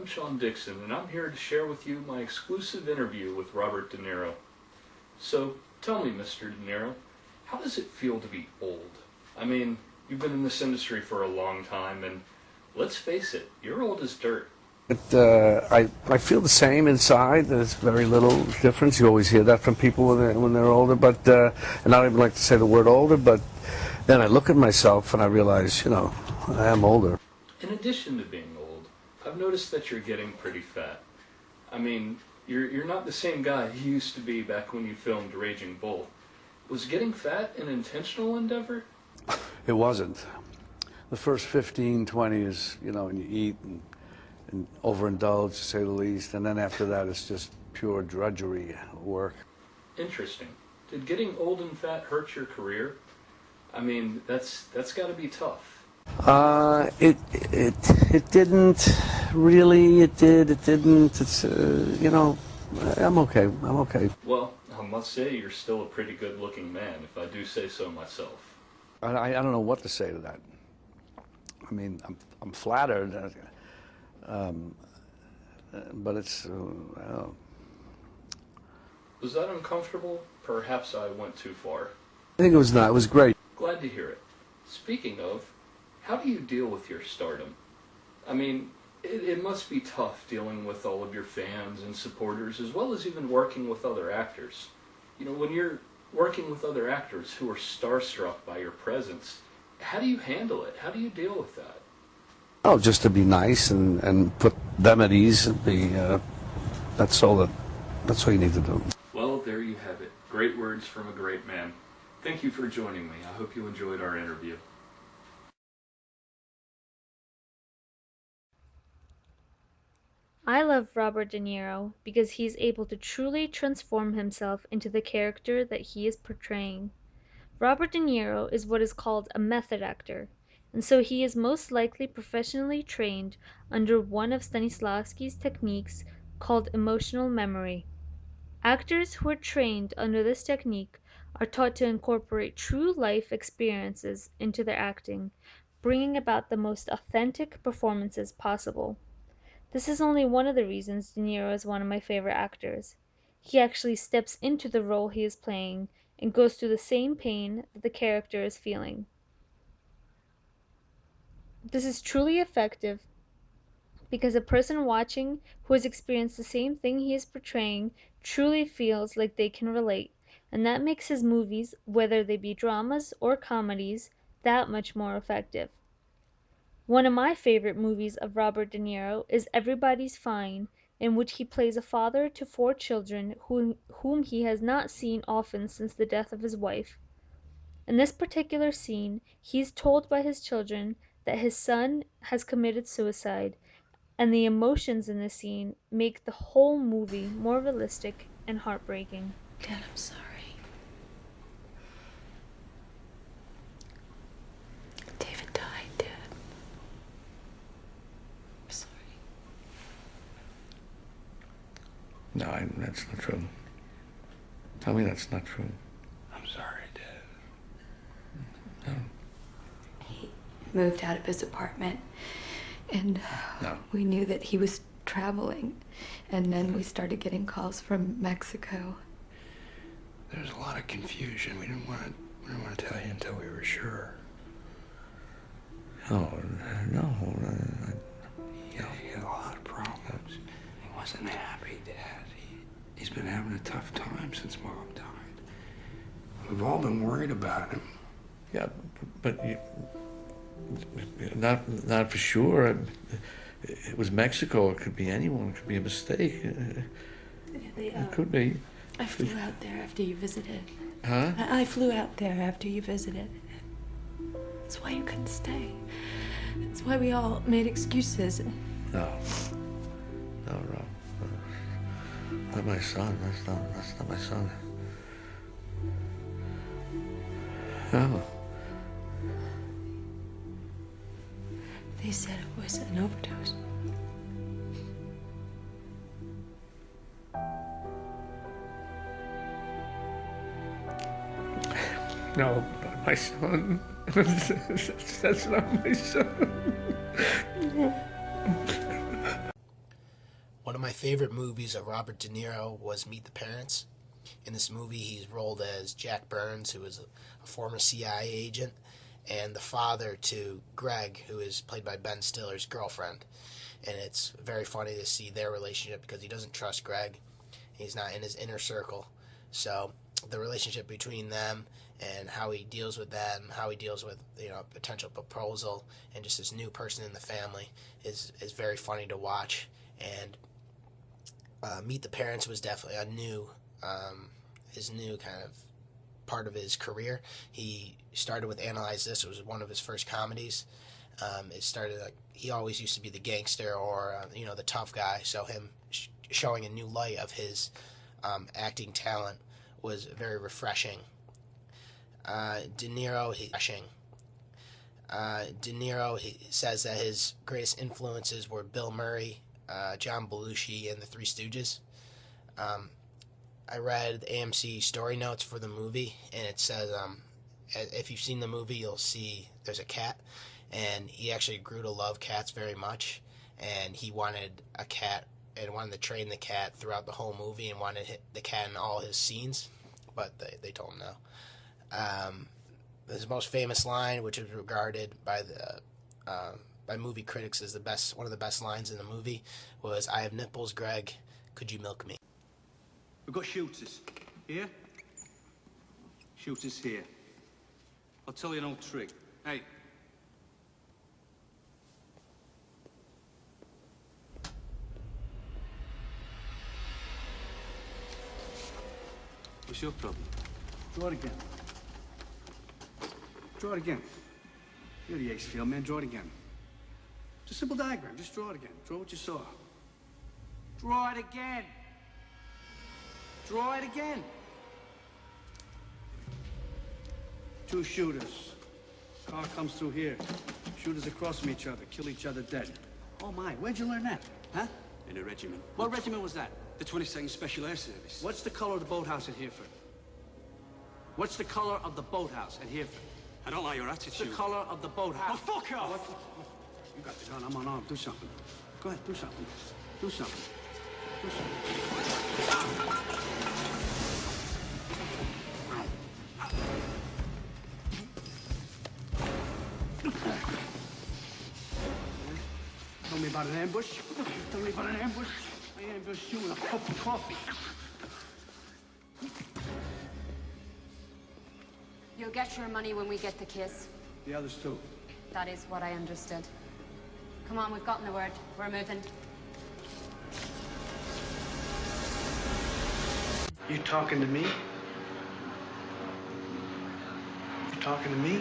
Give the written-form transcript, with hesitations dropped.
I'm Sean Dixon, and I'm here to share with you my exclusive interview with Robert De Niro. So, tell me, Mr. De Niro, how does it feel to be old? I mean, you've been in this industry for a long time, and let's face it, you're old as dirt. I feel the same inside. There's very little difference. You always hear that from people when they're older, but and I don't even like to say the word older, but then I look at myself and I realize, you know, I am older. In addition to being old, I've noticed that you're getting pretty fat. I mean, you're not the same guy you used to be back when you filmed Raging Bull. Was getting fat an intentional endeavor? It wasn't. The first 15, 20 is, you know, and you eat and overindulge, to say the least, and then after that it's just pure drudgery work. Interesting. Did getting old and fat hurt your career? I mean, that's got to be tough. It didn't really. It did. It didn't. It's you know, I'm okay. I'm okay. Well, I must say you're still a pretty good-looking man, if I do say so myself. I don't know what to say to that. I mean, I'm flattered. But it's, I don't know. Was that uncomfortable? Perhaps I went too far. I think it was not. It was great. Glad to hear it. Speaking of, how do you deal with your stardom? I mean, it must be tough dealing with all of your fans and supporters, as well as even working with other actors. You know, when you're working with other actors who are starstruck by your presence, how do you handle it? How do you deal with that? Oh, just to be nice and put them at ease and be, that's all you need to do. Well, there you have it. Great words from a great man. Thank you for joining me. I hope you enjoyed our interview. I love Robert De Niro because he is able to truly transform himself into the character that he is portraying. Robert De Niro is what is called a method actor, and so he is most likely professionally trained under one of Stanislavski's techniques called emotional memory. Actors who are trained under this technique are taught to incorporate true life experiences into their acting, bringing about the most authentic performances possible. This is only one of the reasons De Niro is one of my favorite actors. He actually steps into the role he is playing and goes through the same pain that the character is feeling. This is truly effective because a person watching who has experienced the same thing he is portraying truly feels like they can relate, and that makes his movies, whether they be dramas or comedies, that much more effective. One of my favorite movies of Robert De Niro is Everybody's Fine, in which he plays a father to 4 children whom he has not seen often since the death of his wife. In this particular scene, he is told by his children that his son has committed suicide, and the emotions in this scene make the whole movie more realistic and heartbreaking. Dad, I'm sorry. David died, Dad. I'm sorry. No, that's not true. Tell me that's not true. I'm sorry, Dad. No. He moved out of his apartment, and No. we knew that he was traveling, and then we started getting calls from Mexico. There's a lot of confusion. We didn't want to tell you until we were sure. Oh, no. He had a lot of problems. He wasn't happy, Dad. He's been having a tough time since Mom died. We've all been worried about him. Yeah, but not for sure. It was Mexico. It could be anyone. It could be a mistake. It could be. I flew out there after you visited. Huh? I flew out there after you visited. That's why you couldn't stay. That's why we all made excuses. No, Rob. Not my son. That's not my son. No. They said it was an overdose. No, not my son. That's not my son. my favorite movies of Robert De Niro was Meet the Parents. In this movie, he's rolled as Jack Burns, who is a former CIA agent, and the father to Greg, who is played by Ben Stiller's girlfriend. And it's very funny to see their relationship because he doesn't trust Greg. He's not in his inner circle. So the relationship between them and how he deals with them, how he deals with, you know, potential proposal and just this new person in the family is very funny to watch. And Meet the Parents was definitely his new kind of part of his career. He started with Analyze This. It was one of his first comedies. It started like he always used to be the gangster or you know, the tough guy. So him showing a new light of his acting talent was very refreshing. De Niro, he says that his greatest influences were Bill Murray, John Belushi, and the Three Stooges. I read the AMC story notes for the movie, and it says, if you've seen the movie, you'll see there's a cat, and he actually grew to love cats very much, and he wanted a cat and wanted to train the cat throughout the whole movie and wanted the cat in all his scenes, but they told him no. His most famous line, which is regarded by by movie critics as one of the best lines in the movie, was, "I have nipples, Greg. Could you milk me?" We've got shooters here. Shooters here. I'll tell you an old trick. Hey. What's your problem? Draw it again. Draw it again. You're the ace field, man. Draw it again. It's a simple diagram. Just draw it again. Draw what you saw. Draw it again. Draw it again. Two shooters. Car comes through here. Shooters across from each other. Kill each other dead. Oh, my. Where'd you learn that? Huh? In a regiment. What regiment was that? The 22nd Special Air Service. What's the color of the boathouse at Hereford? What's the color of the boathouse at Hereford? I don't like your What's the attitude. color of the boathouse? Oh, fuck off! You got the gun. I'm unarmed. Do something. Go ahead. Do something. Do something. Do something. Tell me about an ambush. Tell me about an ambush. I ambushed you with a cup of coffee. You'll get your money when we get the kiss. The others too. That is what I understood. Come on, we've gotten the word. We're moving. You talking to me? You talking to me?